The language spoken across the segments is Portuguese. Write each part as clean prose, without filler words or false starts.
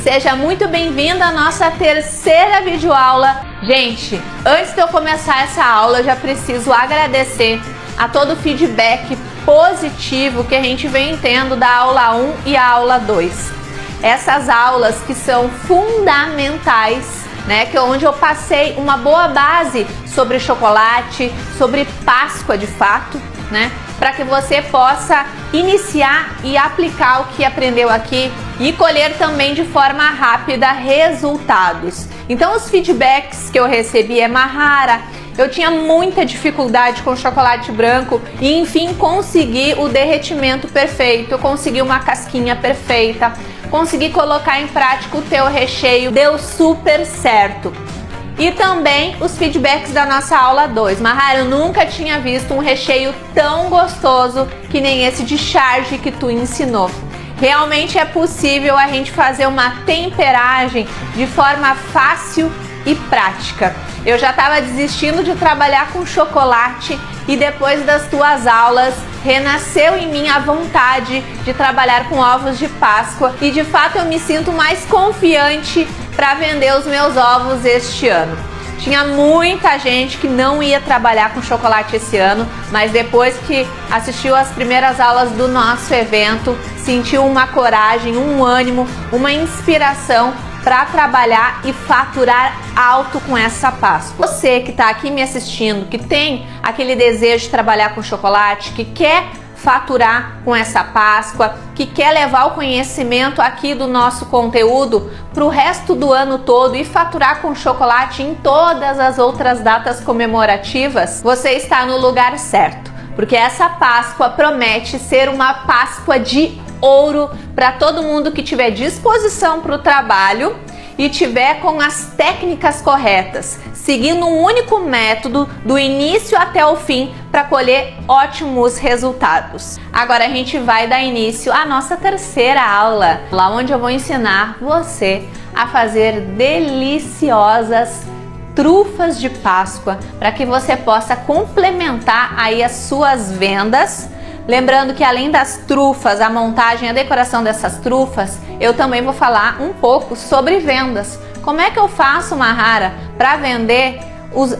Seja muito bem-vindo à nossa terceira videoaula. Gente, antes de eu começar essa aula, eu já preciso agradecer a todo o feedback positivo que a gente vem tendo da aula 1 e a aula 2. Essas aulas que são fundamentais, né, que é onde eu passei uma boa base sobre chocolate, sobre Páscoa de fato, né, para que você possa iniciar e aplicar o que aprendeu aqui e colher também de forma rápida resultados. Então os feedbacks que eu recebi Mahara, eu tinha muita dificuldade com chocolate branco e enfim consegui o derretimento perfeito, eu consegui uma casquinha perfeita, consegui colocar em prática o teu recheio, deu super certo. E também os feedbacks da nossa aula 2. Mahara, eu nunca tinha visto um recheio tão gostoso que nem esse de charge que tu ensinou. Realmente é possível a gente fazer uma temperagem de forma fácil e prática. Eu já estava desistindo de trabalhar com chocolate e depois das tuas aulas renasceu em mim a vontade de trabalhar com ovos de Páscoa e de fato eu me sinto mais confiante para vender os meus ovos este ano. Tinha muita gente que não ia trabalhar com chocolate esse ano, mas depois que assistiu às primeiras aulas do nosso evento, sentiu uma coragem, um ânimo, uma inspiração para trabalhar e faturar alto com essa Páscoa. Você que está aqui me assistindo, que tem aquele desejo de trabalhar com chocolate, que quer faturar com essa Páscoa, que quer levar o conhecimento aqui do nosso conteúdo para o resto do ano todo e faturar com chocolate em todas as outras datas comemorativas, você está no lugar certo, porque essa Páscoa promete ser uma Páscoa de ouro para todo mundo que tiver disposição para o trabalho e tiver com as técnicas corretas, seguindo um único método do início até o fim para colher ótimos resultados. Agora a gente vai dar início à nossa terceira aula, lá onde eu vou ensinar você a fazer deliciosas trufas de Páscoa para que você possa complementar aí as suas vendas. Lembrando que além das trufas, a montagem e a decoração dessas trufas, eu também vou falar um pouco sobre vendas. Como é que eu faço, Mahara, para vender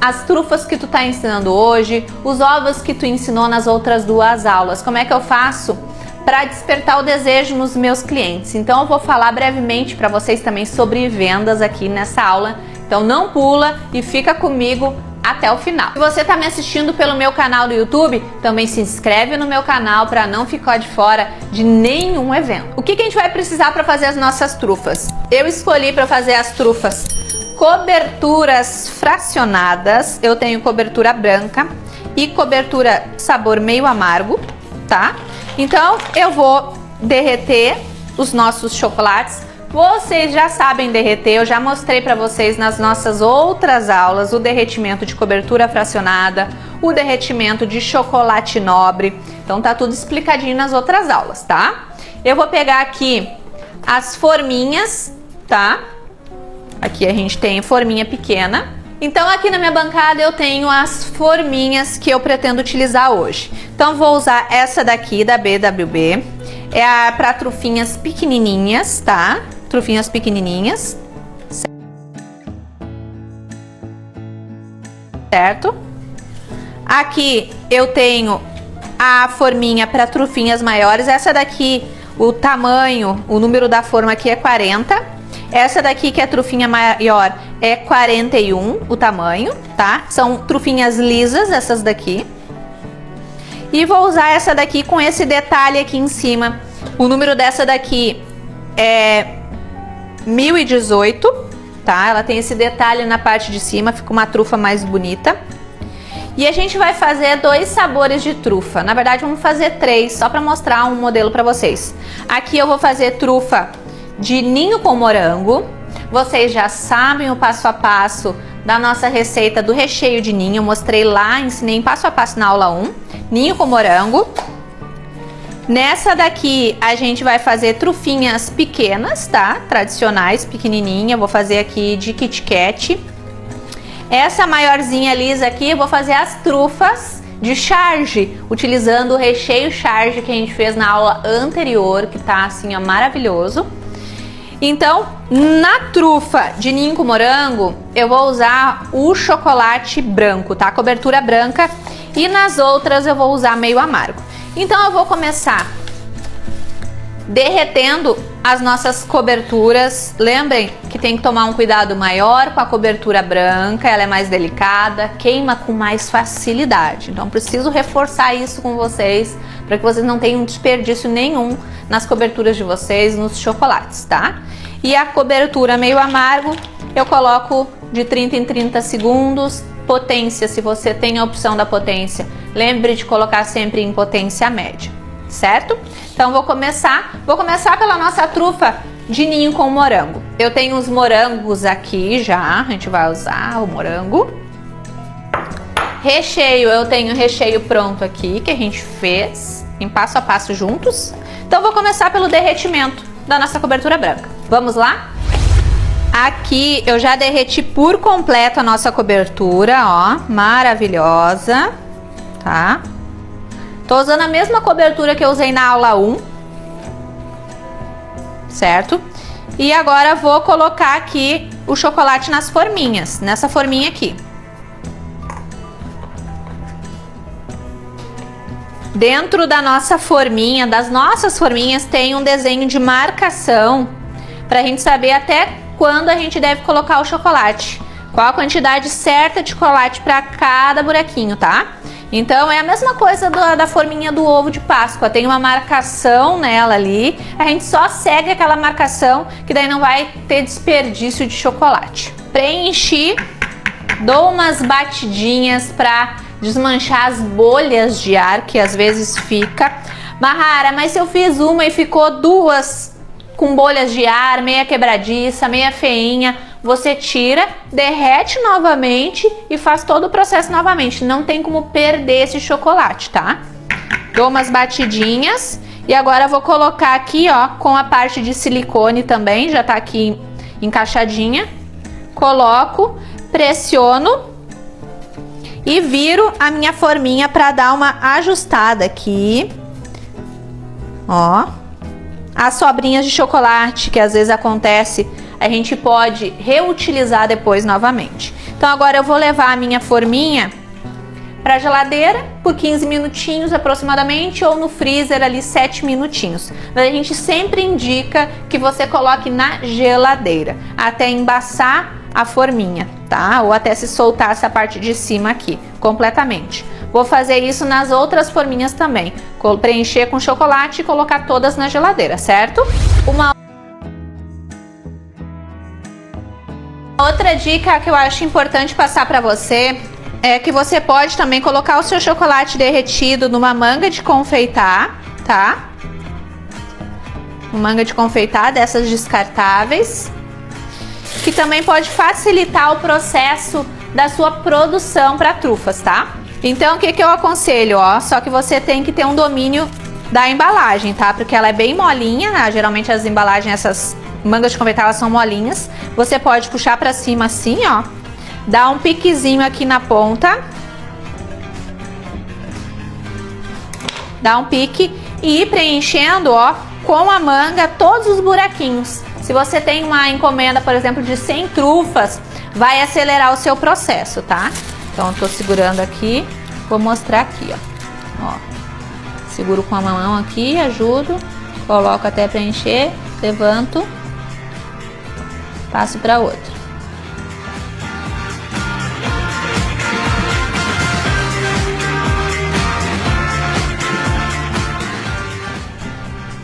as trufas que tu está ensinando hoje, os ovos que tu ensinou nas outras duas aulas? Como é que eu faço para despertar o desejo nos meus clientes? Então eu vou falar brevemente para vocês também sobre vendas aqui nessa aula. Então não pula e fica comigo até o final. Se você está me assistindo pelo meu canal do YouTube, também se inscreve no meu canal para não ficar de fora de nenhum evento. O que a gente vai precisar para fazer as nossas trufas? Eu escolhi para fazer as trufas coberturas fracionadas. Eu tenho cobertura branca e cobertura sabor meio amargo, tá? Então eu vou derreter os nossos chocolates. Vocês já sabem derreter, eu já mostrei para vocês nas nossas outras aulas o derretimento de cobertura fracionada, o derretimento de chocolate nobre, então tá tudo explicadinho nas outras aulas, tá? Eu vou pegar aqui as forminhas, tá? Aqui a gente tem forminha pequena. Então aqui na minha bancada eu tenho as forminhas que eu pretendo utilizar hoje. Então vou usar essa daqui da BWB, é para trufinhas pequenininhas, tá? Trufinhas pequenininhas, certo? Aqui eu tenho a forminha para trufinhas maiores. Essa daqui, o tamanho, o número da forma aqui é 40. Essa daqui que é trufinha maior é 41 o tamanho, tá? São trufinhas lisas essas daqui. E vou usar essa daqui com esse detalhe aqui em cima. O número dessa daqui é 1018, tá? Ela tem esse detalhe na parte de cima, fica uma trufa mais bonita. E a gente vai fazer 2 sabores de trufa. Na verdade, vamos fazer 3, só para mostrar um modelo para vocês. Aqui eu vou fazer trufa de ninho com morango. Vocês já sabem o passo a passo da nossa receita do recheio de ninho. Eu mostrei lá, ensinei passo a passo na aula 1. Ninho com morango. Nessa daqui a gente vai fazer trufinhas pequenas, tá? Tradicionais, pequenininha. Vou fazer aqui de Kit Kat. Essa maiorzinha lisa aqui eu vou fazer as trufas de charge, utilizando o recheio charge que a gente fez na aula anterior, que tá assim, ó, maravilhoso. Então, na trufa de ninho com morango, eu vou usar o chocolate branco, tá? Cobertura branca. E nas outras eu vou usar meio amargo. Então eu vou começar derretendo as nossas coberturas. Lembrem que tem que tomar um cuidado maior com a cobertura branca, ela é mais delicada, queima com mais facilidade. Então preciso reforçar isso com vocês, para que vocês não tenham desperdício nenhum nas coberturas de vocês, nos chocolates, tá? E a cobertura meio amargo, eu coloco de 30 em 30 segundos. Potência, se você tem a opção da potência, lembre de colocar sempre em potência média, certo? Então vou começar pela nossa trufa de ninho com morango. Eu tenho os morangos aqui já, a gente vai usar o morango. Recheio, eu tenho recheio pronto aqui, que a gente fez em passo a passo juntos. Então vou começar pelo derretimento da nossa cobertura branca. Vamos lá? Aqui eu já derreti por completo a nossa cobertura, ó, maravilhosa, tá? Tô usando a mesma cobertura que eu usei na aula 1, certo? E agora vou colocar aqui o chocolate nas forminhas, nessa forminha aqui. Dentro da nossa forminha, das nossas forminhas, tem um desenho de marcação pra gente saber até quando a gente deve colocar o chocolate, qual a quantidade certa de chocolate para cada buraquinho, tá? Então é a mesma coisa da forminha do ovo de Páscoa, tem uma marcação nela ali, a gente só segue aquela marcação, que daí não vai ter desperdício de chocolate. Preenchi, dou umas batidinhas para desmanchar as bolhas de ar que às vezes fica. Mahara, mas se eu fiz uma e ficou duas com bolhas de ar, meia quebradiça, meia feinha, você tira, derrete novamente e faz todo o processo novamente. Não tem como perder esse chocolate, tá? Dou umas batidinhas e agora vou colocar aqui, ó, com a parte de silicone também, já tá aqui encaixadinha. Coloco, pressiono e viro a minha forminha para dar uma ajustada aqui, ó. As sobrinhas de chocolate, que às vezes acontece, a gente pode reutilizar depois novamente. Então agora eu vou levar a minha forminha para a geladeira por 15 minutinhos aproximadamente, ou no freezer ali 7 minutinhos. Mas a gente sempre indica que você coloque na geladeira, até embaçar a forminha, tá? Ou até se soltar essa parte de cima aqui, completamente. Vou fazer isso nas outras forminhas também. Preencher com chocolate e colocar todas na geladeira, certo? Uma outra dica que eu acho importante passar para você é que você pode também colocar o seu chocolate derretido numa manga de confeitar, tá? Uma manga de confeitar dessas descartáveis, que também pode facilitar o processo da sua produção para trufas, tá? Então, o que eu aconselho, ó? Só que você tem que ter um domínio da embalagem, tá? Porque ela é bem molinha, né? Geralmente as embalagens, essas mangas de confeitar, elas são molinhas. Você pode puxar pra cima assim, ó. Dar um piquezinho aqui na ponta. Dá um pique e ir preenchendo, ó, com a manga todos os buraquinhos. Se você tem uma encomenda, por exemplo, de 100 trufas, vai acelerar o seu processo, tá? Então, eu tô segurando aqui, vou mostrar aqui, ó. Seguro com a mão aqui, ajudo, coloco até preencher, levanto, passo para outra.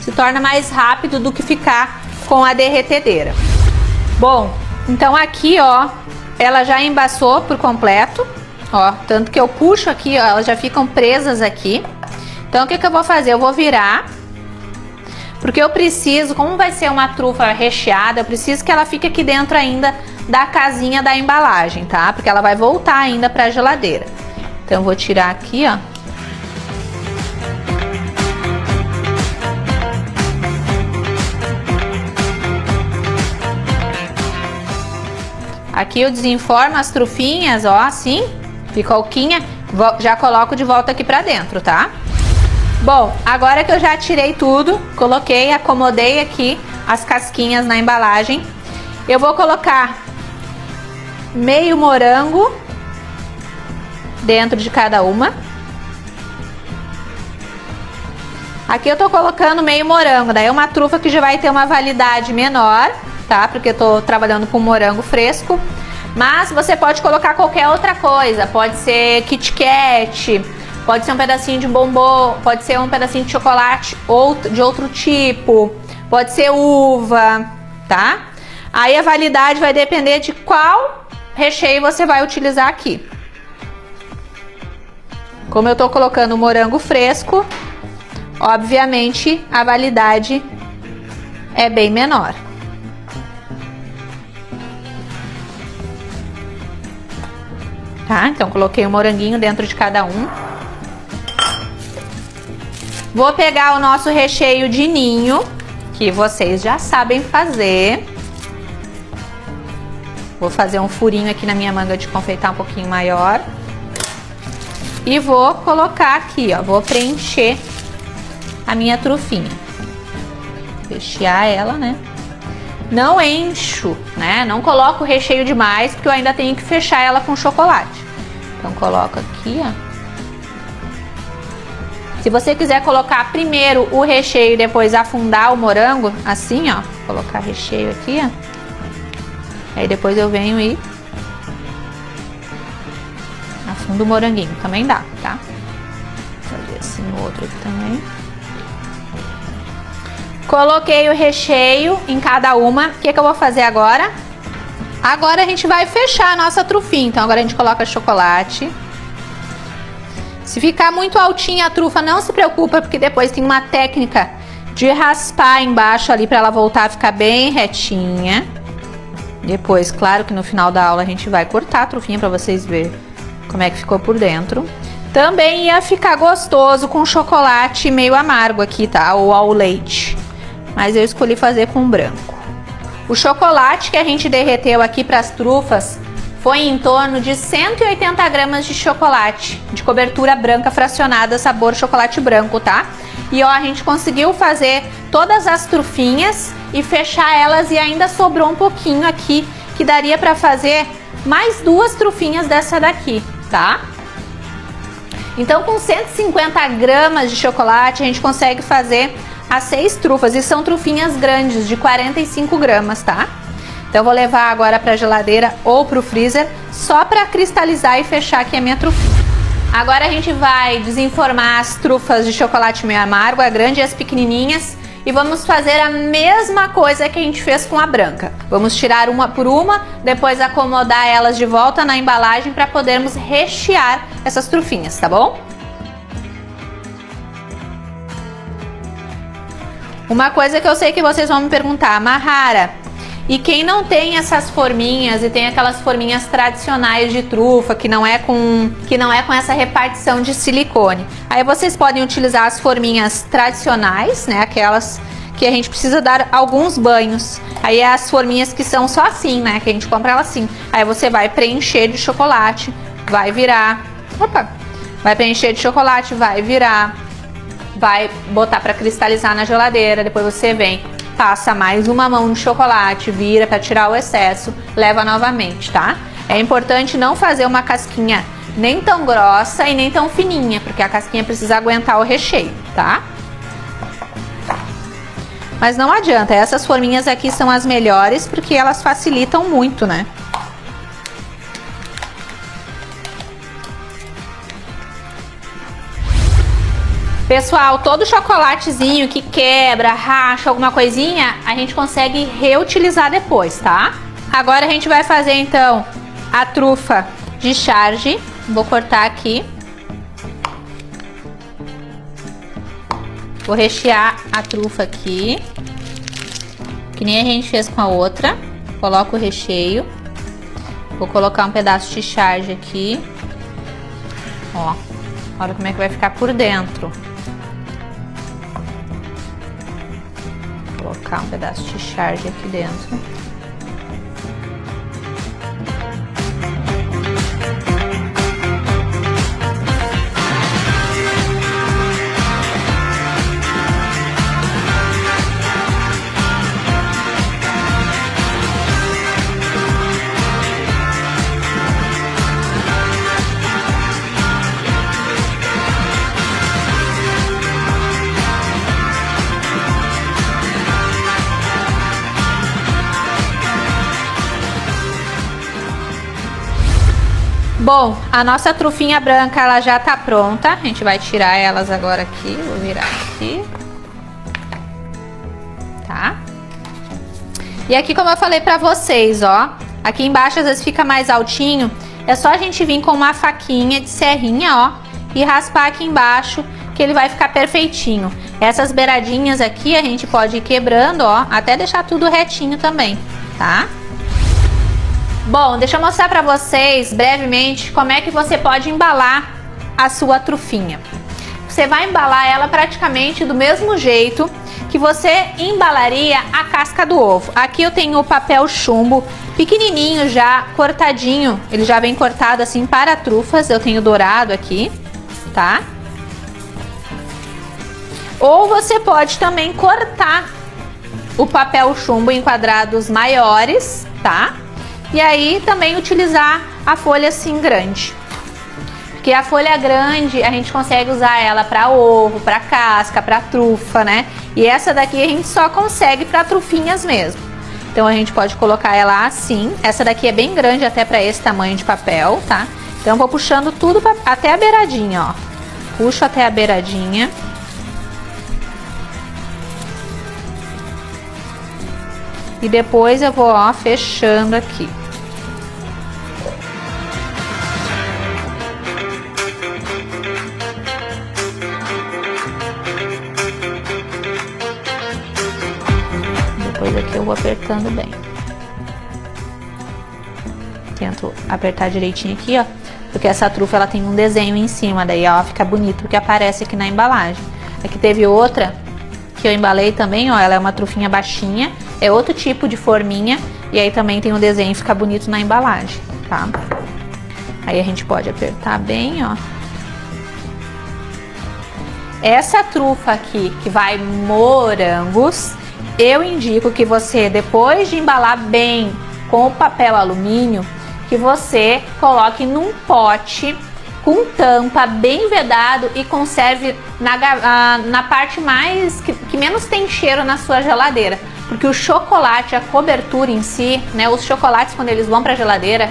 Se torna mais rápido do que ficar com a derretedeira. Bom, então aqui, ó, ela já embaçou por completo, ó, tanto que eu puxo aqui, ó, elas já ficam presas aqui. Então o que eu vou fazer? Eu vou virar, porque eu preciso, como vai ser uma trufa recheada, eu preciso que ela fique aqui dentro ainda da casinha da embalagem, tá? Porque ela vai voltar ainda para a geladeira. Então eu vou tirar aqui, ó. Aqui eu desenformo as trufinhas, ó, assim, picolquinha, já coloco de volta aqui pra dentro, tá? Bom, agora que eu já tirei tudo, coloquei, acomodei aqui, as casquinhas na embalagem. Eu vou colocar meio morango dentro de cada uma. Aqui eu tô colocando meio morango, daí é uma trufa que já vai ter uma validade menor, tá? Porque eu tô trabalhando com morango fresco. Mas você pode colocar qualquer outra coisa, pode ser Kit Kat, pode ser um pedacinho de bombom, pode ser um pedacinho de chocolate ou de outro tipo, pode ser uva, tá? Aí a validade vai depender de qual recheio você vai utilizar aqui. Como eu tô colocando morango fresco, obviamente a validade é bem menor. Tá? Então coloquei o moranguinho dentro de cada um. Vou pegar o nosso recheio de ninho, que vocês já sabem fazer. Vou fazer um furinho aqui na minha manga de confeitar um pouquinho maior. E vou colocar aqui, ó, vou preencher a minha trufinha. Rechear ela, né? Não encho, né? Não coloco o recheio demais, porque eu ainda tenho que fechar ela com chocolate. Então coloco aqui, ó. Se você quiser colocar primeiro o recheio e depois afundar o morango, assim, ó, colocar recheio aqui, ó. Aí depois eu venho e afundo o moranguinho, também dá, tá? Vou fazer assim no outro aqui também. Coloquei o recheio em cada uma. O que que eu vou fazer agora? Agora a gente vai fechar a nossa trufinha. Então agora a gente coloca chocolate. Se ficar muito altinha a trufa, não se preocupa, porque depois tem uma técnica de raspar embaixo ali para ela voltar a ficar bem retinha. Depois, claro que no final da aula a gente vai cortar a trufinha para vocês verem como é que ficou por dentro. Também ia ficar gostoso com chocolate meio amargo aqui, tá? Ou ao leite. Mas eu escolhi fazer com branco. O chocolate que a gente derreteu aqui para as trufas foi em torno de 180 gramas de chocolate, de cobertura branca fracionada, sabor chocolate branco, tá? E ó, a gente conseguiu fazer todas as trufinhas e fechar elas e ainda sobrou um pouquinho aqui, que daria para fazer mais 2 trufinhas dessa daqui, tá? Então com 150 gramas de chocolate a gente consegue fazer as 6 trufas, e são trufinhas grandes de 45 gramas, tá? Então eu vou levar agora para a geladeira ou para o freezer só para cristalizar e fechar aqui a minha trufinha. Agora a gente vai desenformar as trufas de chocolate meio amargo, a grande e as pequenininhas, e vamos fazer a mesma coisa que a gente fez com a branca. Vamos tirar uma por uma, depois acomodar elas de volta na embalagem para podermos rechear essas trufinhas, tá bom? Uma coisa que eu sei que vocês vão me perguntar, Mahara, e quem não tem essas forminhas e tem aquelas forminhas tradicionais de trufa que não é com essa repartição de silicone, aí vocês podem utilizar as forminhas tradicionais, né, aquelas que a gente precisa dar alguns banhos. Aí é as forminhas que são só assim, né, que a gente compra ela assim. Aí você vai preencher de chocolate, vai virar, vai preencher de chocolate, vai virar, vai botar para cristalizar na geladeira, depois você vem, passa mais uma mão de chocolate, vira para tirar o excesso, leva novamente, tá? É importante não fazer uma casquinha nem tão grossa e nem tão fininha, porque a casquinha precisa aguentar o recheio, tá? Mas não adianta, essas forminhas aqui são as melhores porque elas facilitam muito, né? Pessoal, todo chocolatezinho que quebra, racha, alguma coisinha, a gente consegue reutilizar depois, tá? Agora a gente vai fazer então a trufa de charge. Vou cortar aqui. Vou rechear a trufa aqui, que nem a gente fez com a outra. Coloco o recheio. Vou colocar um pedaço de charge aqui. Ó, olha como é que vai ficar por dentro. Vou colocar um pedaço de charge aqui dentro. Bom, a nossa trufinha branca, ela já tá pronta. A gente vai tirar elas agora aqui. Vou virar aqui. Tá? E aqui, como eu falei pra vocês, ó. Aqui embaixo, às vezes, fica mais altinho. É só a gente vir com uma faquinha de serrinha, ó. E raspar aqui embaixo, que ele vai ficar perfeitinho. Essas beiradinhas aqui, a gente pode ir quebrando, ó. Até deixar tudo retinho também, tá? Bom, deixa eu mostrar pra vocês brevemente como é que você pode embalar a sua trufinha. Você vai embalar ela praticamente do mesmo jeito que você embalaria a casca do ovo. Aqui eu tenho o papel chumbo pequenininho já, cortadinho. Ele já vem cortado assim para trufas. Eu tenho dourado aqui, tá? Ou você pode também cortar o papel chumbo em quadrados maiores, tá? E aí também utilizar a folha assim grande. Porque a folha grande a gente consegue usar ela para ovo, para casca, para trufa, né? E essa daqui a gente só consegue para trufinhas mesmo. Então a gente pode colocar ela assim. Essa daqui é bem grande até para esse tamanho de papel, tá? Então eu vou puxando tudo até a beiradinha, ó. Puxo até a beiradinha. E depois eu vou, ó, fechando aqui. Depois aqui eu vou apertando bem. Tento apertar direitinho aqui, ó. Porque essa trufa, ela tem um desenho em cima. Daí, ó, fica bonito porque aparece aqui na embalagem. Aqui teve outra que eu embalei também, ó. Ela é uma trufinha baixinha. É outro tipo de forminha. E aí também tem um desenho, fica bonito na embalagem, tá? Aí a gente pode apertar bem, ó. Essa trufa aqui, que vai morangos, eu indico que você, depois de embalar bem com o papel alumínio, que você coloque num pote com tampa bem vedado e conserve na parte mais que menos tem cheiro na sua geladeira. Porque o chocolate, a cobertura em si, né, os chocolates quando eles vão para a geladeira,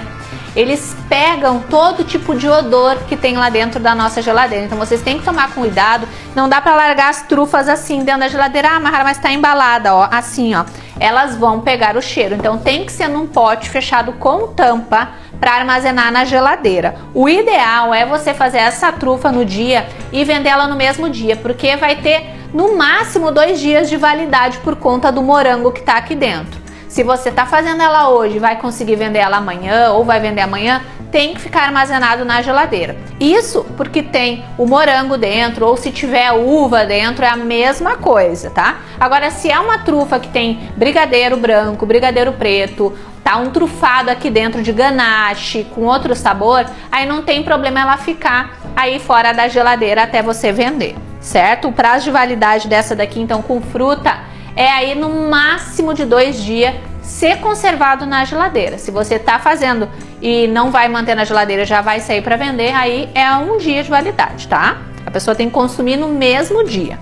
eles pegam todo tipo de odor que tem lá dentro da nossa geladeira. Então vocês têm que tomar cuidado, não dá para largar as trufas assim dentro da geladeira. Ah, Mahara, mas tá embalada, ó, assim, ó. Elas vão pegar o cheiro, então tem que ser num pote fechado com tampa para armazenar na geladeira. O ideal é você fazer essa trufa no dia e vender ela no mesmo dia, porque vai ter no máximo 2 dias de validade por conta do morango que tá aqui dentro. Se você tá fazendo ela hoje, vai conseguir vender ela amanhã ou vai vender amanhã, tem que ficar armazenado na geladeira. Isso porque tem o morango dentro, ou se tiver uva dentro, é a mesma coisa, tá? Agora, se é uma trufa que tem brigadeiro branco, brigadeiro preto, tá um trufado aqui dentro de ganache com outro sabor, aí não tem problema ela ficar aí fora da geladeira até você vender, certo? O prazo de validade dessa daqui, então, com fruta, é aí no máximo de 2 dias ser conservado na geladeira. Se você tá fazendo e não vai manter na geladeira, já vai sair para vender, aí é 1 dia de validade, tá? A pessoa tem que consumir no mesmo dia,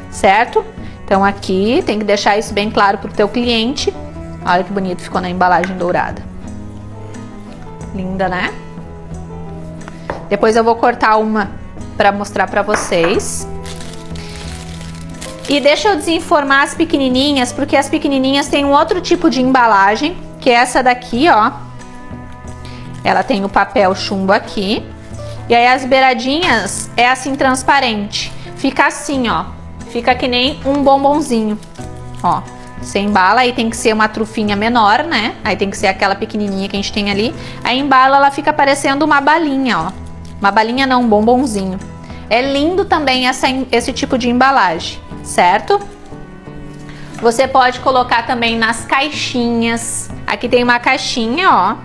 certo? Então aqui tem que deixar isso bem claro pro teu cliente. Olha que bonito ficou na embalagem dourada. Linda, né? Depois eu vou cortar uma para mostrar para vocês. E deixa eu desenformar as pequenininhas, porque as pequenininhas têm um outro tipo de embalagem, que é essa daqui, ó. Ela tem o papel chumbo aqui. E aí as beiradinhas é assim transparente. Fica assim, ó. Fica que nem um bombonzinho, ó. Você embala, aí tem que ser uma trufinha menor, né? Aí tem que ser aquela pequenininha que a gente tem ali. Aí embala, ela fica parecendo uma balinha, ó. Uma balinha não, um bombonzinho. É lindo também esse tipo de embalagem, certo? Você pode colocar também nas caixinhas. Aqui tem uma caixinha, ó,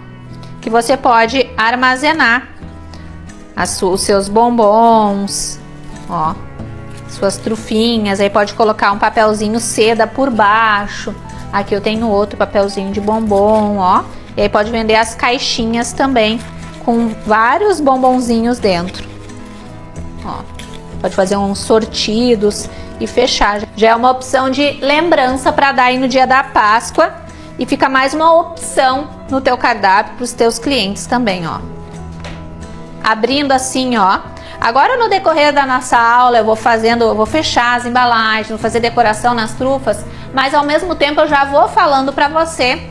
que você pode armazenar os seus bombons, ó, suas trufinhas. Aí pode colocar um papelzinho seda por baixo. Aqui eu tenho outro papelzinho de bombom, ó. E aí pode vender as caixinhas também com vários bombonzinhos dentro. Ó, pode fazer uns sortidos e fechar. Já é uma opção de lembrança para dar aí no dia da Páscoa e fica mais uma opção no teu cardápio para os teus clientes também, ó. abrindo assim, ó. Agora no decorrer da nossa aula eu vou fechar as embalagens, vou fazer decoração nas trufas, mas ao mesmo tempo eu já vou falando para você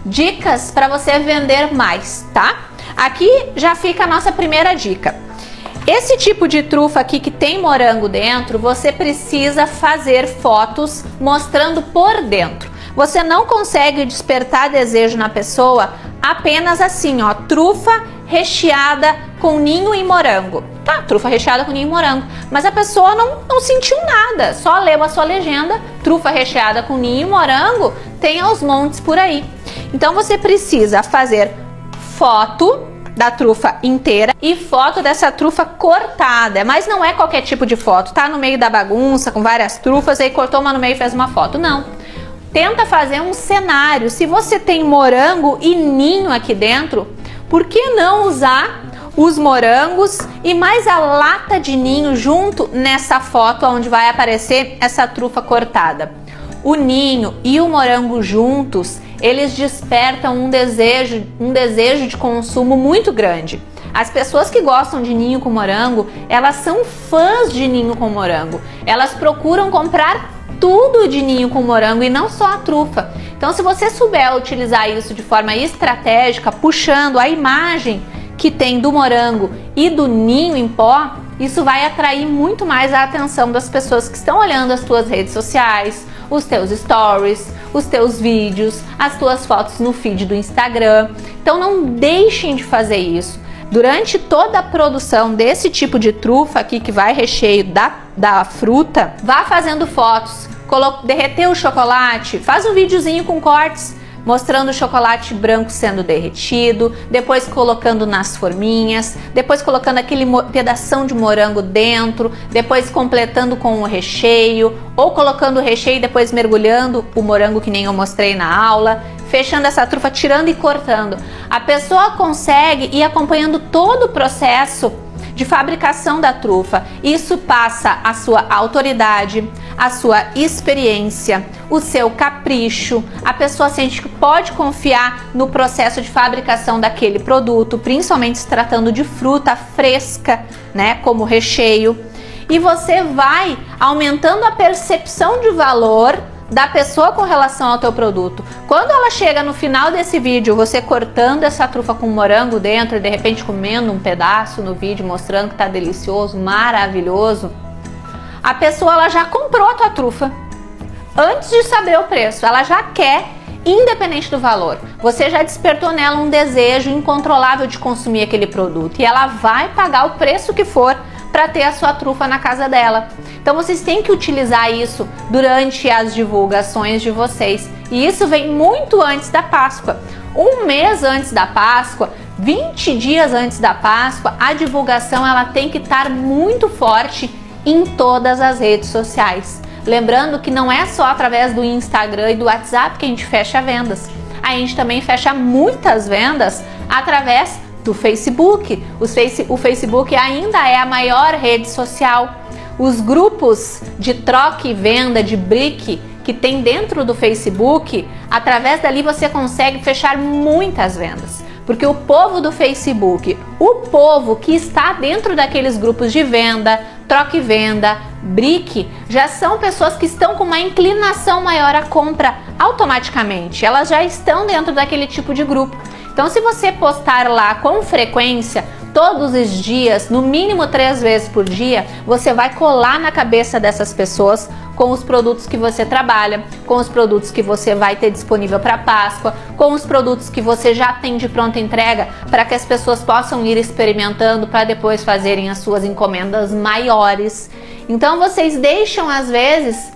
dicas para você vender mais, tá? Aqui já fica a nossa primeira dica. Esse tipo de trufa aqui que tem morango dentro, você precisa fazer fotos mostrando por dentro. Você não consegue despertar desejo na pessoa apenas assim, ó, trufa recheada com ninho e morango. Tá, trufa recheada com ninho e morango, mas a pessoa não sentiu nada, só leu a sua legenda, trufa recheada com ninho e morango, tem aos montes por aí. Então você precisa fazer foto da trufa inteira e foto dessa trufa cortada, mas não é qualquer tipo de foto, tá no meio da bagunça com várias trufas, aí cortou uma no meio e fez uma foto, não. Tenta fazer um cenário. Se você tem morango e ninho aqui dentro, por que não usar os morangos e mais a lata de ninho junto nessa foto onde vai aparecer essa trufa cortada? O ninho e o morango juntos, eles despertam um desejo de consumo muito grande. As pessoas que gostam de ninho com morango, elas são fãs de ninho com morango. Elas procuram comprar tudo de ninho com morango e não só a trufa. Então, se você souber utilizar isso de forma estratégica, puxando a imagem que tem do morango e do ninho em pó, isso vai atrair muito mais a atenção das pessoas que estão olhando as tuas redes sociais, os teus stories, os teus vídeos, as tuas fotos no feed do Instagram. Então não deixem de fazer isso. Durante toda a produção desse tipo de trufa aqui, que vai recheio da fruta, vá fazendo fotos, derreter o chocolate, faz um videozinho com cortes, mostrando o chocolate branco sendo derretido, depois colocando nas forminhas, depois colocando aquele pedação de morango dentro, depois completando com o recheio, ou colocando o recheio e depois mergulhando o morango que nem eu mostrei na aula, fechando essa trufa, tirando e cortando. A pessoa consegue ir acompanhando todo o processo de fabricação da trufa. Isso passa a sua autoridade, a sua experiência, o seu capricho. A pessoa sente que pode confiar no processo de fabricação daquele produto, principalmente se tratando de fruta fresca, né, como recheio. E você vai aumentando a percepção de valor da pessoa com relação ao teu produto. Quando ela chega no final desse vídeo, você cortando essa trufa com morango dentro e de repente comendo um pedaço no vídeo, mostrando que tá delicioso, maravilhoso, a pessoa ela já comprou a tua trufa antes de saber o preço, ela já quer, independente do valor. Você já despertou nela um desejo incontrolável de consumir aquele produto e ela vai pagar o preço que for para ter a sua trufa na casa dela. Então vocês têm que utilizar isso durante as divulgações de vocês. E isso vem muito antes da Páscoa. Um mês antes da Páscoa, 20 dias antes da Páscoa, a divulgação ela tem que estar muito forte em todas as redes sociais. Lembrando que não é só através do Instagram e do WhatsApp que a gente fecha vendas. A gente também fecha muitas vendas através do Facebook. O Facebook ainda é a maior rede social. Os grupos de troca e venda de brick que tem dentro do Facebook, através dali você consegue fechar muitas vendas. Porque o povo do Facebook, o povo que está dentro daqueles grupos de venda, troca e venda, brick, já são pessoas que estão com uma inclinação maior à compra automaticamente. Elas já estão dentro daquele tipo de grupo. Então, se você postar lá com frequência, todos os dias, no mínimo 3 vezes por dia, você vai colar na cabeça dessas pessoas com os produtos que você trabalha, com os produtos que você vai ter disponível para Páscoa, com os produtos que você já tem de pronta entrega, para que as pessoas possam ir experimentando para depois fazerem as suas encomendas maiores. Então, vocês deixam, às vezes,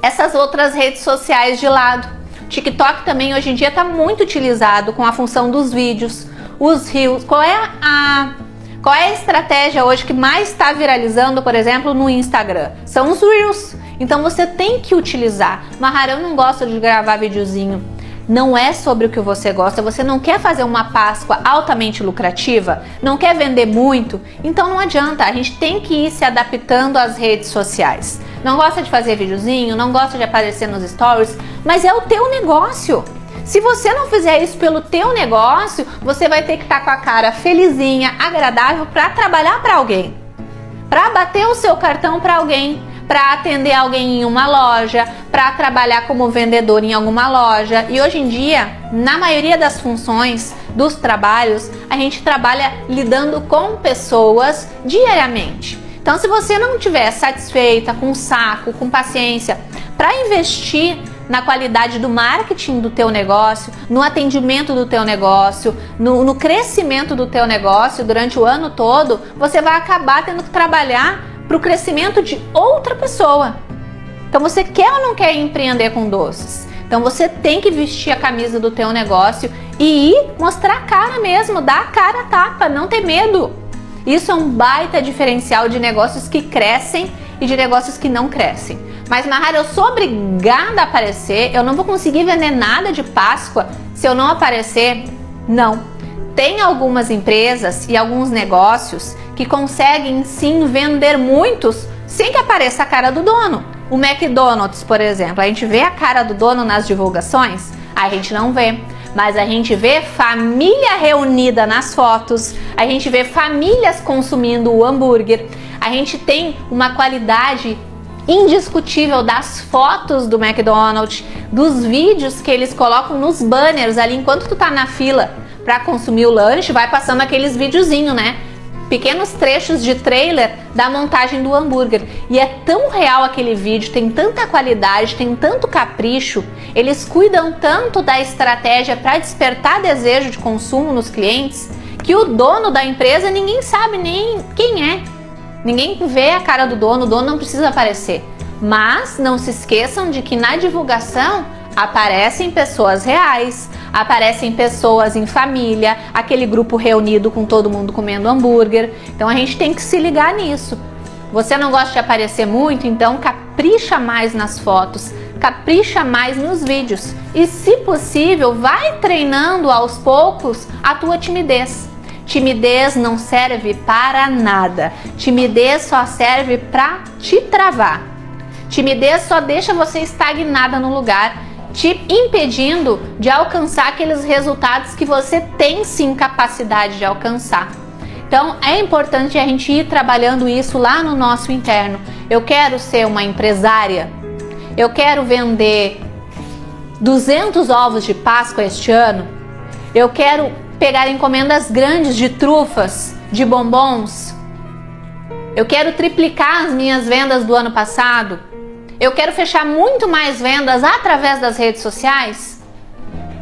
essas outras redes sociais de lado. TikTok também hoje em dia está muito utilizado com a função dos vídeos, os reels. Qual é a estratégia hoje que mais está viralizando, por exemplo, no Instagram? São os reels. Então você tem que utilizar. Mahara, eu não gosto de gravar videozinho. Não é sobre o que você gosta, você não quer fazer uma Páscoa altamente lucrativa, não quer vender muito, então não adianta, a gente tem que ir se adaptando às redes sociais. Não gosta de fazer videozinho, não gosta de aparecer nos stories, mas é o teu negócio. Se você não fizer isso pelo teu negócio, você vai ter que estar com a cara felizinha, agradável para trabalhar para alguém, para bater o seu cartão para alguém, para atender alguém em uma loja, para trabalhar como vendedor em alguma loja. E hoje em dia, na maioria das funções dos trabalhos, a gente trabalha lidando com pessoas diariamente. Então, se você não estiver satisfeita, com saco, com paciência para investir na qualidade do marketing do teu negócio, no atendimento do teu negócio, no crescimento do teu negócio durante o ano todo, você vai acabar tendo que trabalhar para o crescimento de outra pessoa. Então você quer ou não quer empreender com doces? Então você tem que vestir a camisa do teu negócio e ir mostrar a cara mesmo, dar a cara a tapa, não ter medo. Isso é um baita diferencial de negócios que crescem e de negócios que não crescem. Mas, Mahara, eu sou obrigada a aparecer, eu não vou conseguir vender nada de Páscoa se eu não aparecer? Não. Tem algumas empresas e alguns negócios que conseguem sim vender muitos sem que apareça a cara do dono. O McDonald's, por exemplo, a gente vê a cara do dono nas divulgações? A gente não vê. Mas a gente vê família reunida nas fotos, a gente vê famílias consumindo o hambúrguer, a gente tem uma qualidade indiscutível das fotos do McDonald's, dos vídeos que eles colocam nos banners ali enquanto tu tá na fila para consumir o lanche, vai passando aqueles videozinhos, né? Pequenos trechos de trailer da montagem do hambúrguer. E é tão real aquele vídeo, tem tanta qualidade, tem tanto capricho, eles cuidam tanto da estratégia para despertar desejo de consumo nos clientes, que o dono da empresa ninguém sabe nem quem é. Ninguém vê a cara do dono, o dono não precisa aparecer. Mas não se esqueçam de que na divulgação aparecem pessoas reais, aparecem pessoas em família, aquele grupo reunido com todo mundo comendo hambúrguer. Então a gente tem que se ligar nisso. Você não gosta de aparecer muito? Então capricha mais nas fotos, capricha mais nos vídeos. E se possível, vai treinando aos poucos a tua timidez. Timidez não serve para nada. Timidez só serve para te travar. Timidez só deixa você estagnada no lugar, te impedindo de alcançar aqueles resultados que você tem sim capacidade de alcançar. Então é importante a gente ir trabalhando isso lá no nosso interno. Eu quero ser uma empresária, eu quero vender 200 ovos de Páscoa este ano, eu quero pegar encomendas grandes de trufas, de bombons, eu quero triplicar as minhas vendas do ano passado, eu quero fechar muito mais vendas através das redes sociais,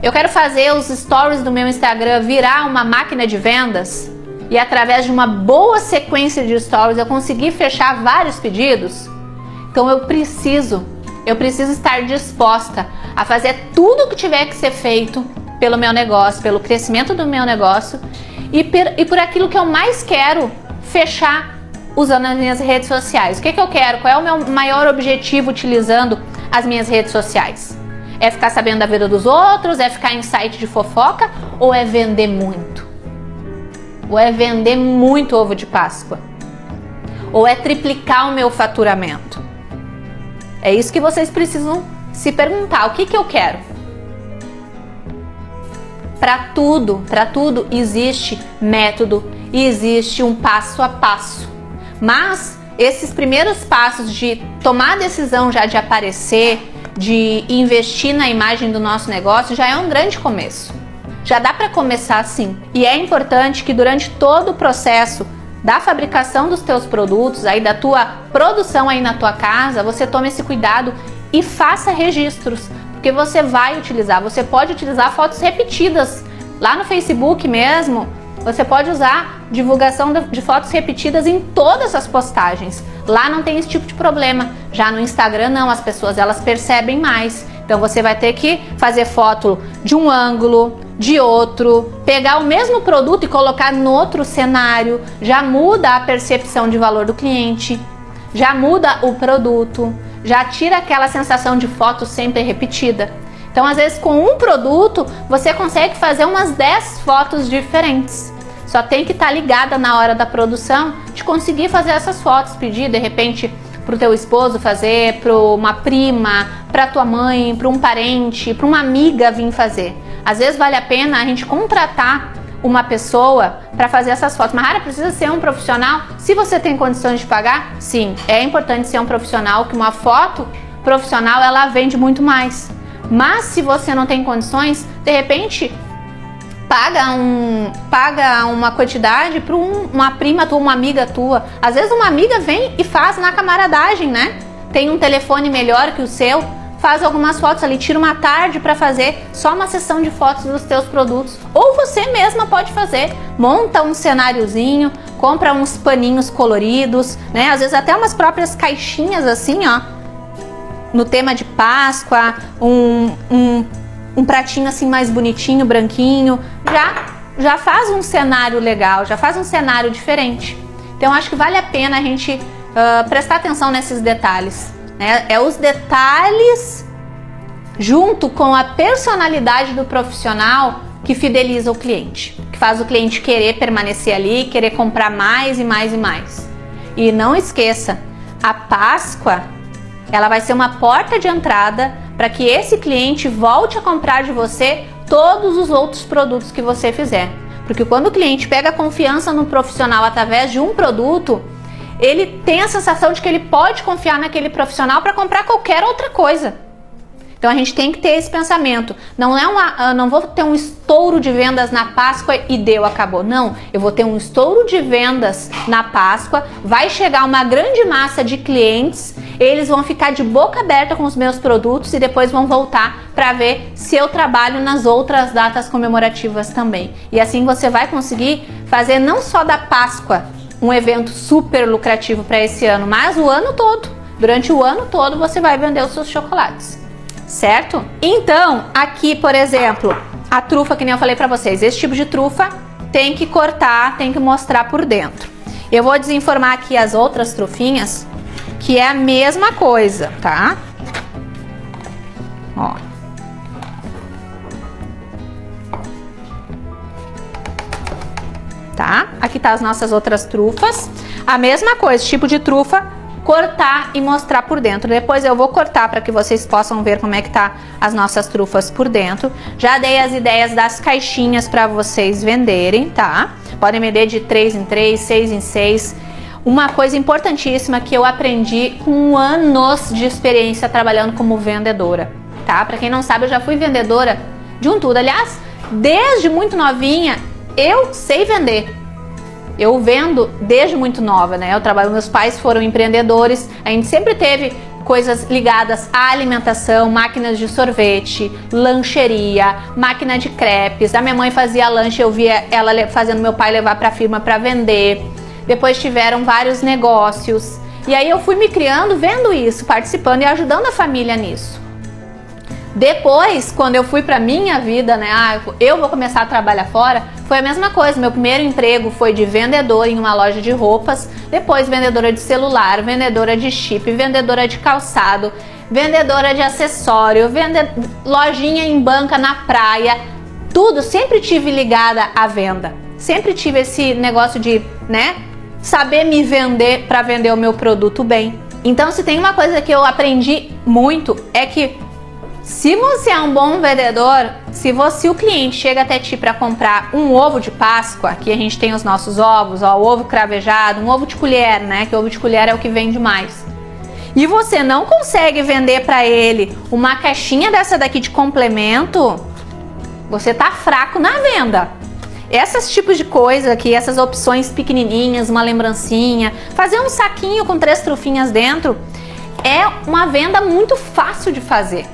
eu quero fazer os stories do meu Instagram virar uma máquina de vendas e através de uma boa sequência de stories eu conseguir fechar vários pedidos. Então eu preciso estar disposta a fazer tudo o que tiver que ser feito pelo meu negócio, pelo crescimento do meu negócio e por aquilo que eu mais quero fechar usando as minhas redes sociais. O que eu quero? Qual é o meu maior objetivo utilizando as minhas redes sociais? É ficar sabendo da vida dos outros? É ficar em site de fofoca? Ou é vender muito? Ou é vender muito ovo de Páscoa? Ou é triplicar o meu faturamento? É isso que vocês precisam se perguntar. O que eu quero? Para tudo existe método e existe um passo a passo. Mas esses primeiros passos de tomar a decisão já de aparecer, de investir na imagem do nosso negócio já é um grande começo. Já dá para começar assim. E é importante que durante todo o processo da fabricação dos teus produtos, aí da tua produção aí na tua casa, você tome esse cuidado e faça registros. Porque você vai utilizar, você pode utilizar fotos repetidas. Lá no Facebook mesmo, você pode usar divulgação de fotos repetidas em todas as postagens. Lá não tem esse tipo de problema. Já no Instagram não, as pessoas elas percebem mais. Então você vai ter que fazer foto de um ângulo, de outro, pegar o mesmo produto e colocar no outro cenário. Já muda a percepção de valor do cliente, já muda o produto, já tira aquela sensação de foto sempre repetida. Então, às vezes, com um produto, você consegue fazer umas 10 fotos diferentes. Só tem que estar ligada na hora da produção de conseguir fazer essas fotos, pedir, de repente, para o teu esposo fazer, para uma prima, para tua mãe, para um parente, para uma amiga vir fazer. Às vezes vale a pena a gente contratar uma pessoa para fazer essas fotos. Mas precisa ser um profissional? Se você tem condições de pagar, sim, é importante ser um profissional, que uma foto profissional ela vende muito mais. Mas se você não tem condições, de repente paga uma quantidade para uma prima tua, uma amiga tua. Às vezes uma amiga vem e faz na camaradagem, né? Tem um telefone melhor que o seu, faz algumas fotos ali, tira uma tarde para fazer só uma sessão de fotos dos teus produtos. Ou você mesma pode fazer, monta um cenáriozinho, compra uns paninhos coloridos, né? Às vezes até umas próprias caixinhas assim, ó, no tema de Páscoa, um pratinho assim mais bonitinho, branquinho, já faz um cenário legal, já faz um cenário diferente. Então acho que vale a pena a gente prestar atenção nesses detalhes, né? É os detalhes junto com a personalidade do profissional que fideliza o cliente, que faz o cliente querer permanecer ali, querer comprar mais e mais e mais. E não esqueça, a Páscoa ela vai ser uma porta de entrada para que esse cliente volte a comprar de você todos os outros produtos que você fizer. Porque quando o cliente pega confiança no profissional através de um produto, ele tem a sensação de que ele pode confiar naquele profissional para comprar qualquer outra coisa. Então a gente tem que ter esse pensamento. Não vou ter um estouro de vendas na Páscoa e deu, acabou. Não, eu vou ter um estouro de vendas na Páscoa, vai chegar uma grande massa de clientes, eles vão ficar de boca aberta com os meus produtos e depois vão voltar para ver se eu trabalho nas outras datas comemorativas também. E assim você vai conseguir fazer não só da Páscoa um evento super lucrativo para esse ano, mas o ano todo. Durante o ano todo você vai vender os seus chocolates. Certo? Então, aqui, por exemplo, a trufa, que nem eu falei pra vocês, esse tipo de trufa tem que cortar, tem que mostrar por dentro. Eu vou desenformar aqui as outras trufinhas, que é a mesma coisa, tá? Ó. Tá? Aqui tá as nossas outras trufas. A mesma coisa, tipo de trufa, cortar e mostrar por dentro. Depois eu vou cortar para que vocês possam ver como é que tá as nossas trufas por dentro. Já dei as ideias das caixinhas para vocês venderem, tá? Podem vender de 3 em 3, 6 em 6. Uma coisa importantíssima que eu aprendi com anos de experiência trabalhando como vendedora, tá? Para quem não sabe, eu já fui vendedora de um tudo. Aliás, desde muito novinha, eu sei vender. Eu vendo desde muito nova, né? Meus pais foram empreendedores, a gente sempre teve coisas ligadas à alimentação, máquinas de sorvete, lancheria, máquina de crepes. A minha mãe fazia lanche, eu via ela fazendo meu pai levar para a firma para vender. Depois tiveram vários negócios. E aí eu fui me criando vendo isso, participando e ajudando a família nisso. Depois, quando eu fui para minha vida, né, eu vou começar a trabalhar fora, foi a mesma coisa. Meu primeiro emprego foi de vendedora em uma loja de roupas, depois vendedora de celular, vendedora de chip, vendedora de calçado, vendedora de acessório, lojinha em banca na praia, tudo sempre tive ligada à venda. Sempre tive esse negócio de, né, saber me vender para vender o meu produto bem. Então, se tem uma coisa que eu aprendi muito é que se você é um bom vendedor, se o cliente chega até ti para comprar um ovo de Páscoa, aqui a gente tem os nossos ovos, ó, o ovo cravejado, um ovo de colher, né? Que o ovo de colher é o que vende mais. E você não consegue vender para ele uma caixinha dessa daqui de complemento, você tá fraco na venda. Esses tipos de coisa aqui, essas opções pequenininhas, uma lembrancinha, fazer um saquinho com 3 trufinhas dentro, é uma venda muito fácil de fazer.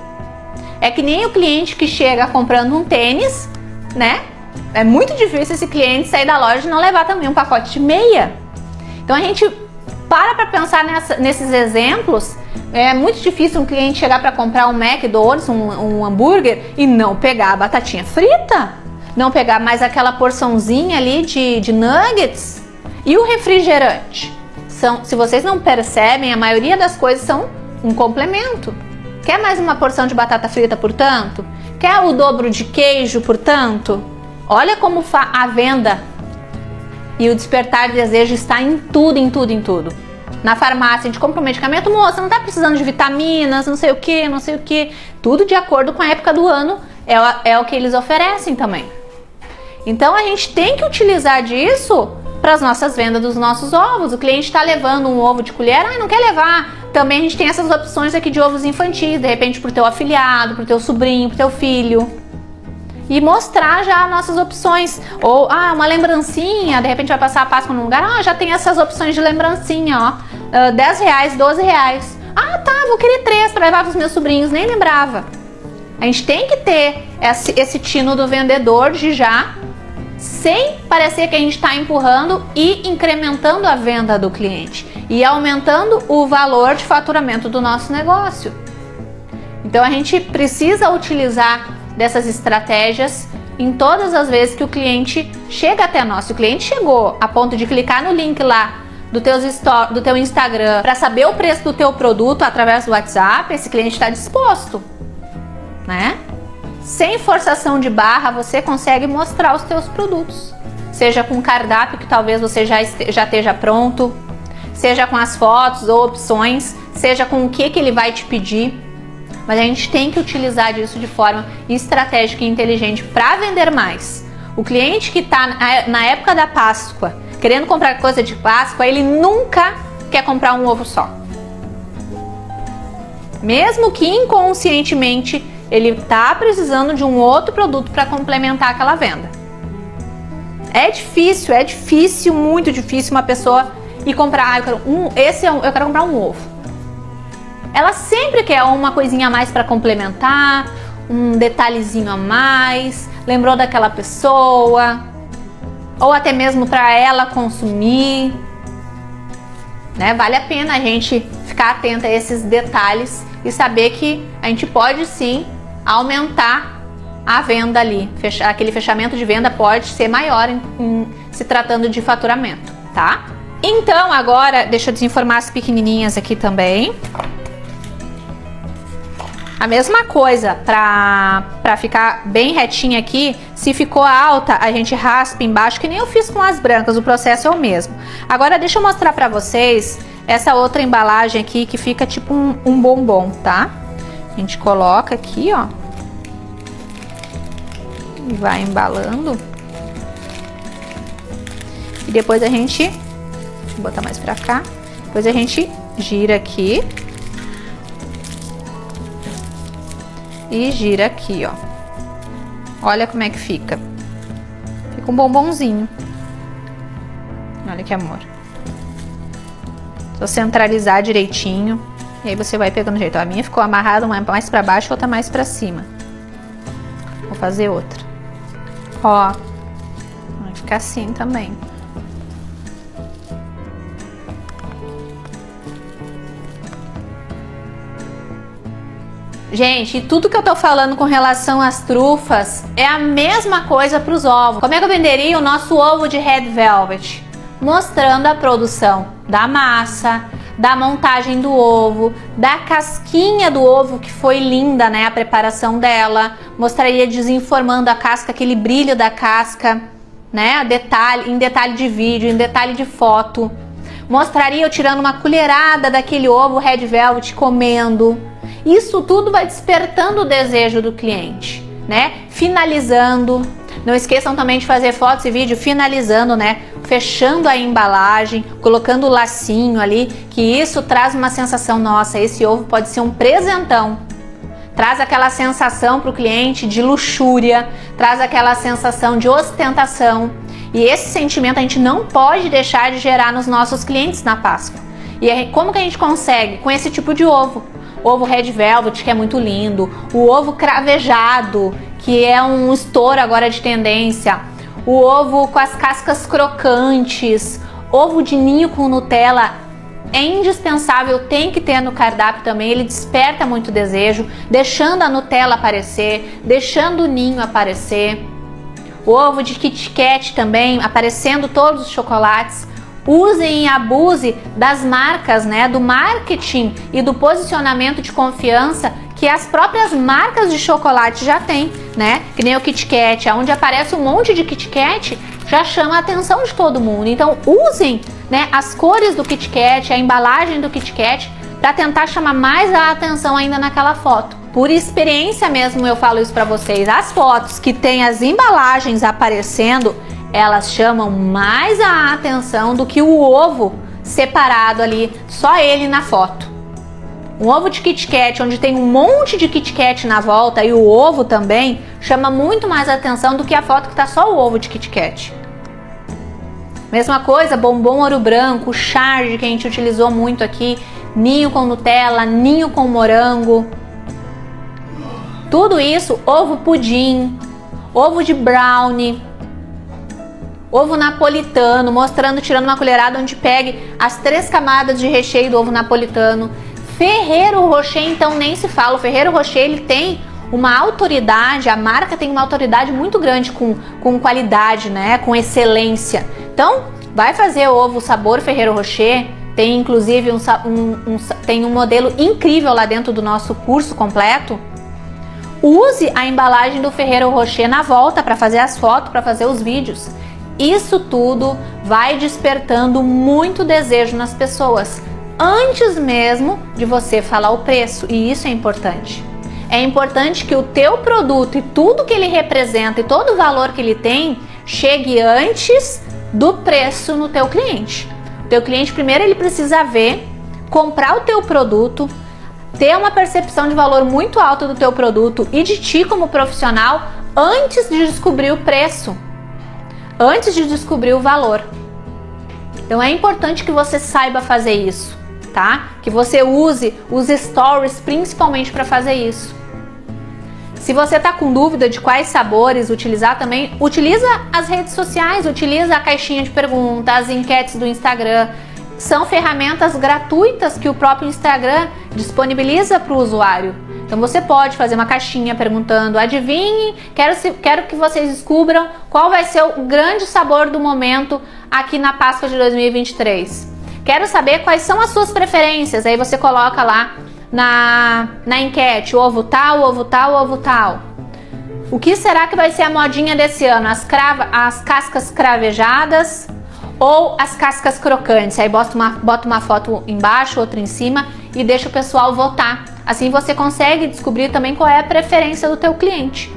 É que nem o cliente que chega comprando um tênis, né? É muito difícil esse cliente sair da loja e não levar também um pacote de meia. Então a gente para pensar nesses exemplos. É muito difícil um cliente chegar para comprar um McDonald's, um hambúrguer e não pegar a batatinha frita, não pegar mais aquela porçãozinha ali de nuggets e o refrigerante. Se vocês não percebem, a maioria das coisas são um complemento. Quer mais uma porção de batata frita, portanto? Quer o dobro de queijo, portanto? Olha como a venda e o despertar de desejo está em tudo, em tudo, em tudo. Na farmácia, a gente compra um medicamento, moça, não tá precisando de vitaminas, não sei o que, não sei o que. Tudo de acordo com a época do ano é o que eles oferecem também. Então a gente tem que utilizar disso para as nossas vendas dos nossos ovos. O cliente está levando um ovo de colher, não quer levar. Também a gente tem essas opções aqui de ovos infantis, de repente pro teu afilhado, pro teu sobrinho, pro teu filho. E mostrar já as nossas opções. Ou, uma lembrancinha, de repente vai passar a Páscoa num lugar, já tem essas opções de lembrancinha, ó. R$10, R$12. Tá, vou querer 3 para levar pros meus sobrinhos, nem lembrava. A gente tem que ter esse tino do vendedor de já, sem parecer que a gente está empurrando e incrementando a venda do cliente e aumentando o valor de faturamento do nosso negócio. Então a gente precisa utilizar dessas estratégias em todas as vezes que o cliente chega até nós. Se o cliente chegou a ponto de clicar no link lá do teu Instagram para saber o preço do teu produto através do WhatsApp, esse cliente está disposto, né? Sem forçação de barra, você consegue mostrar os teus produtos. Seja com cardápio, que talvez você já esteja pronto, seja com as fotos ou opções, seja com o que ele vai te pedir. Mas a gente tem que utilizar disso de forma estratégica e inteligente para vender mais. O cliente que está na época da Páscoa, querendo comprar coisa de Páscoa, ele nunca quer comprar um ovo só. Mesmo que inconscientemente ele está precisando de um outro produto para complementar aquela venda. É difícil, muito difícil uma pessoa ir comprar, eu quero comprar um ovo. Ela sempre quer uma coisinha a mais para complementar, um detalhezinho a mais, lembrou daquela pessoa, ou até mesmo para ela consumir, né? Vale a pena a gente ficar atenta a esses detalhes e saber que a gente pode sim aumentar a venda ali, aquele fechamento de venda pode ser maior em se tratando de faturamento, tá? Então agora, deixa eu desenformar as pequenininhas aqui também. A mesma coisa, pra ficar bem retinha aqui, se ficou alta, a gente raspa embaixo, que nem eu fiz com as brancas, o processo é o mesmo. Agora deixa eu mostrar pra vocês essa outra embalagem aqui, que fica tipo um bombom, tá? A gente coloca aqui, ó, e vai embalando. E depois a gente, deixa eu botar mais pra cá, depois a gente gira aqui. E gira aqui, ó. Olha como é que fica. Fica um bombonzinho. Olha que amor. Só centralizar direitinho. E aí você vai pegando jeito. Ó, a minha ficou amarrada, uma mais pra baixo, outra mais pra cima. Vou fazer outra. Ó. Vai ficar assim também. Gente, e tudo que eu tô falando com relação às trufas é a mesma coisa para os ovos. Como é que eu venderia o nosso ovo de Red Velvet? Mostrando a produção da massa, da montagem do ovo, da casquinha do ovo, que foi linda, né? A preparação dela. Mostraria desenformando a casca, aquele brilho da casca, né? Em detalhe de vídeo, em detalhe de foto. Mostraria eu tirando uma colherada daquele ovo Red Velvet comendo. Isso tudo vai despertando o desejo do cliente, né? Finalizando. Não esqueçam também de fazer fotos e vídeo finalizando, né? Fechando a embalagem, colocando o lacinho ali, que isso traz uma sensação, nossa, esse ovo pode ser um presentão. Traz aquela sensação para o cliente de luxúria, traz aquela sensação de ostentação. E esse sentimento a gente não pode deixar de gerar nos nossos clientes na Páscoa. E como que a gente consegue? Com esse tipo de ovo. Ovo Red Velvet, que é muito lindo. O ovo cravejado, que é um estouro agora de tendência. O ovo com as cascas crocantes. Ovo de ninho com Nutella. É indispensável, tem que ter no cardápio também. Ele desperta muito desejo, deixando a Nutella aparecer, deixando o ninho aparecer. O ovo de Kit Kat também, aparecendo todos os chocolates. Usem e abuse das marcas, né, do marketing e do posicionamento de confiança que as próprias marcas de chocolate já têm, né? Que nem o Kit Kat, onde aparece um monte de Kit Kat, já chama a atenção de todo mundo. Então usem né, as cores do Kit Kat, a embalagem do Kit Kat, para tentar chamar mais a atenção ainda naquela foto. Por experiência mesmo eu falo isso para vocês, as fotos que tem as embalagens aparecendo, elas chamam mais a atenção do que o ovo separado ali, só ele na foto. Um ovo de Kit Kat, onde tem um monte de Kit Kat na volta e o ovo também, chama muito mais atenção do que a foto que tá só o ovo de Kit Kat. Mesma coisa, bombom ouro branco, charge que a gente utilizou muito aqui, ninho com Nutella, ninho com morango. Tudo isso, ovo pudim, ovo de brownie, ovo napolitano, mostrando, tirando uma colherada onde pegue as 3 camadas de recheio do ovo napolitano. Ferrero Rocher, então, nem se fala. O Ferrero Rocher, ele tem uma autoridade, a marca tem uma autoridade muito grande com qualidade, né? Com excelência. Então, vai fazer ovo sabor Ferrero Rocher. Tem, inclusive, tem um modelo incrível lá dentro do nosso curso completo. Use a embalagem do Ferrero Rocher na volta para fazer as fotos, para fazer os vídeos. Isso tudo vai despertando muito desejo nas pessoas, antes mesmo de você falar o preço, e isso é importante. É importante que o teu produto e tudo que ele representa e todo o valor que ele tem chegue antes do preço no teu cliente. O teu cliente primeiro ele precisa ver, comprar o teu produto, ter uma percepção de valor muito alta do teu produto e de ti como profissional antes de descobrir o preço, antes de descobrir o valor. Então é importante que você saiba fazer isso, tá? Que você use os stories principalmente para fazer isso. Se você tá com dúvida de quais sabores utilizar também, utiliza as redes sociais, utiliza a caixinha de perguntas, as enquetes do Instagram. São ferramentas gratuitas que o próprio Instagram disponibiliza para o usuário. Então você pode fazer uma caixinha perguntando, adivinhe, quero que vocês descubram qual vai ser o grande sabor do momento aqui na Páscoa de 2023. Quero saber quais são as suas preferências. Aí você coloca lá na enquete, ovo tal, ovo tal, ovo tal. O que será que vai ser a modinha desse ano? As cascas cravejadas ou as cascas crocantes? Aí bota uma foto embaixo, outra em cima e deixa o pessoal votar. Assim você consegue descobrir também qual é a preferência do teu cliente,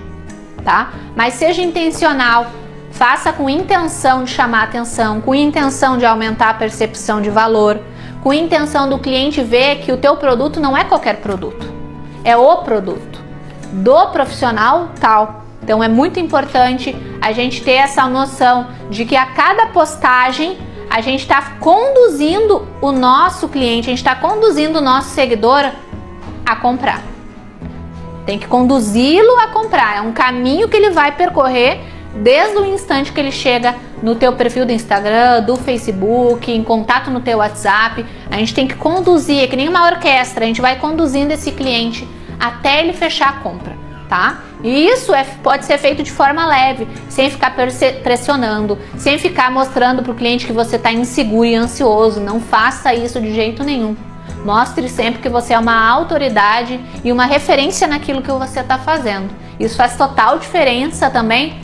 tá? Mas seja intencional, faça com intenção de chamar atenção, com intenção de aumentar a percepção de valor, com intenção do cliente ver que o teu produto não é qualquer produto, é o produto do profissional tal. Então é muito importante a gente ter essa noção de que a cada postagem a gente está conduzindo o nosso cliente, a gente está conduzindo o nosso seguidor a comprar. Tem que conduzi-lo a comprar, é um caminho que ele vai percorrer desde o instante que ele chega no teu perfil do Instagram, do Facebook, em contato no teu WhatsApp. A gente tem que conduzir, é que nem uma orquestra, a gente vai conduzindo esse cliente até ele fechar a compra, tá? E isso pode ser feito de forma leve, sem ficar pressionando, sem ficar mostrando para o cliente que você está inseguro e ansioso. Não faça isso de jeito nenhum. Mostre sempre que você é uma autoridade e uma referência naquilo que você está fazendo. Isso faz total diferença também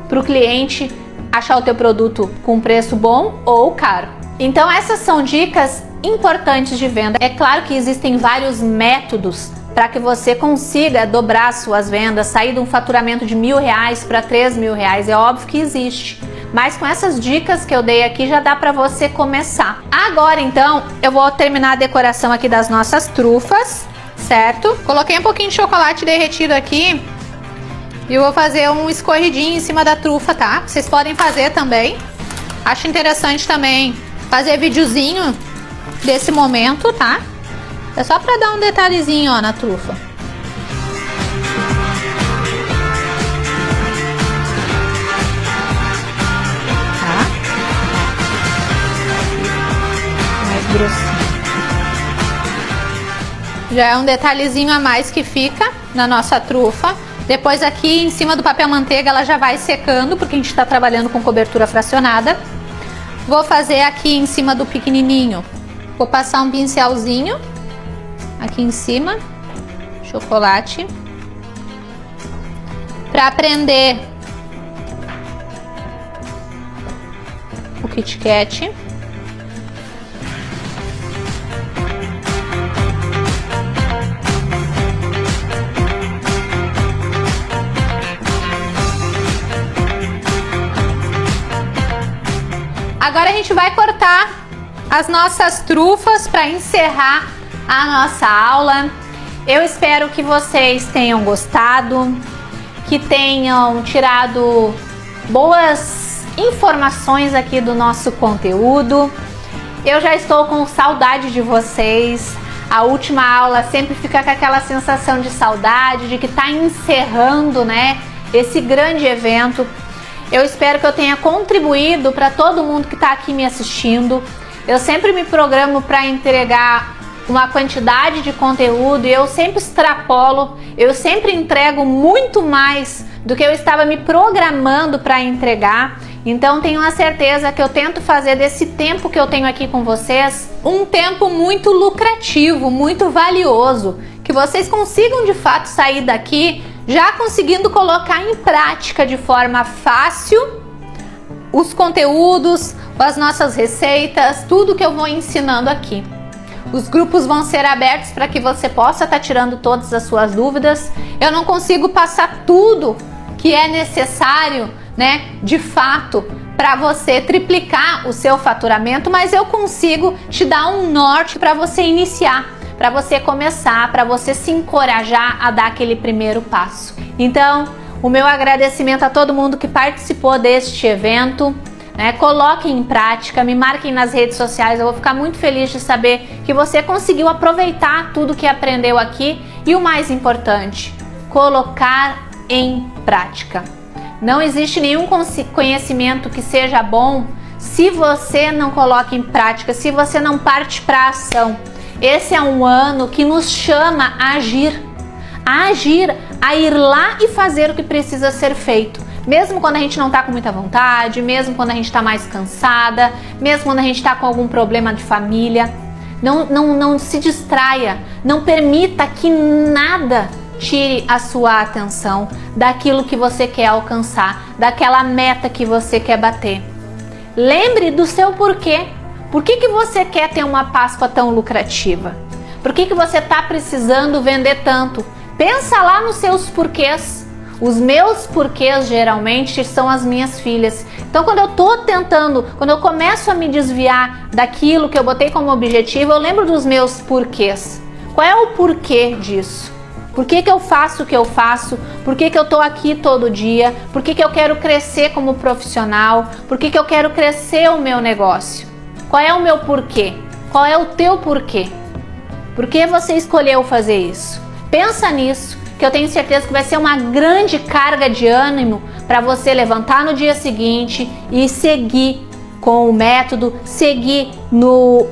para o cliente achar o teu produto com preço bom ou caro. Então essas são dicas importantes de venda. É claro que existem vários métodos para que você consiga dobrar suas vendas, sair de um faturamento de R$1.000 para R$3.000. É óbvio que existe. Mas com essas dicas que eu dei aqui já dá para você começar. Agora então eu vou terminar a decoração aqui das nossas trufas, certo? Coloquei um pouquinho de chocolate derretido aqui e eu vou fazer um escorridinho em cima da trufa, tá? Vocês podem fazer também. Acho interessante também fazer videozinho desse momento, tá? É só para dar um detalhezinho, ó, na trufa. Grossinho. Já é um detalhezinho a mais que fica na nossa trufa. Depois aqui em cima do papel manteiga ela já vai secando, porque a gente está trabalhando com cobertura fracionada. Vou fazer aqui em cima do pequenininho, vou passar um pincelzinho aqui em cima, chocolate, para prender o Kit Kat. Agora a gente vai cortar as nossas trufas para encerrar a nossa aula. Eu espero que vocês tenham gostado, que tenham tirado boas informações aqui do nosso conteúdo. Eu já estou com saudade de vocês. A última aula sempre fica com aquela sensação de saudade, de que está encerrando, né, esse grande evento. Eu espero que eu tenha contribuído para todo mundo que está aqui me assistindo. Eu sempre me programo para entregar uma quantidade de conteúdo e eu sempre extrapolo, eu sempre entrego muito mais do que eu estava me programando para entregar. Então tenho a certeza que eu tento fazer desse tempo que eu tenho aqui com vocês um tempo muito lucrativo, muito valioso, que vocês consigam de fato sair daqui já conseguindo colocar em prática de forma fácil os conteúdos, as nossas receitas, tudo que eu vou ensinando aqui. Os grupos vão ser abertos para que você possa estar tirando todas as suas dúvidas. Eu não consigo passar tudo que é necessário, né, de fato, para você triplicar o seu faturamento, mas eu consigo te dar um norte para você iniciar, para você começar, para você se encorajar a dar aquele primeiro passo. Então, o meu agradecimento a todo mundo que participou deste evento, né? Coloquem em prática, me marquem nas redes sociais, eu vou ficar muito feliz de saber que você conseguiu aproveitar tudo que aprendeu aqui e o mais importante, colocar em prática. Não existe nenhum conhecimento que seja bom se você não coloca em prática, se você não parte para a ação. Esse é um ano que nos chama a agir, a ir lá e fazer o que precisa ser feito. Mesmo quando a gente não está com muita vontade, mesmo quando a gente está mais cansada, mesmo quando a gente está com algum problema de família. Não se distraia, não permita que nada tire a sua atenção daquilo que você quer alcançar, daquela meta que você quer bater. Lembre do seu porquê. Por que você quer ter uma Páscoa tão lucrativa? Por que você está precisando vender tanto? Pensa lá nos seus porquês. Os meus porquês geralmente são as minhas filhas. Então quando eu começo a me desviar daquilo que eu botei como objetivo, eu lembro dos meus porquês. Qual é o porquê disso? Por que eu faço o que eu faço? Por que eu tô aqui todo dia? Por que eu quero crescer como profissional? Por que eu quero crescer o meu negócio? Qual é o meu porquê? Qual é o teu porquê? Por que você escolheu fazer isso? Pensa nisso, que eu tenho certeza que vai ser uma grande carga de ânimo para você levantar no dia seguinte e seguir com o método, seguir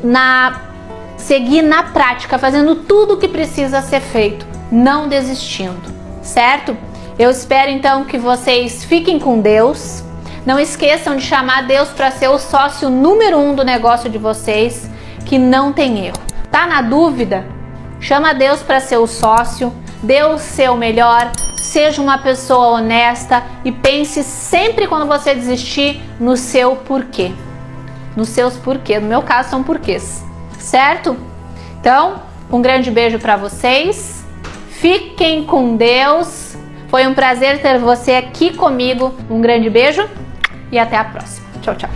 na prática, fazendo tudo o que precisa ser feito, não desistindo, certo? Eu espero então que vocês fiquem com Deus. Não esqueçam de chamar Deus para ser o sócio número 1 do negócio de vocês, que não tem erro. Tá na dúvida? Chama Deus para ser o sócio, dê o seu melhor, seja uma pessoa honesta e pense sempre quando você desistir no seu porquê. Nos seus porquês, no meu caso são porquês, certo? Então, um grande beijo para vocês, fiquem com Deus, foi um prazer ter você aqui comigo, um grande beijo e até a próxima. Tchau, tchau.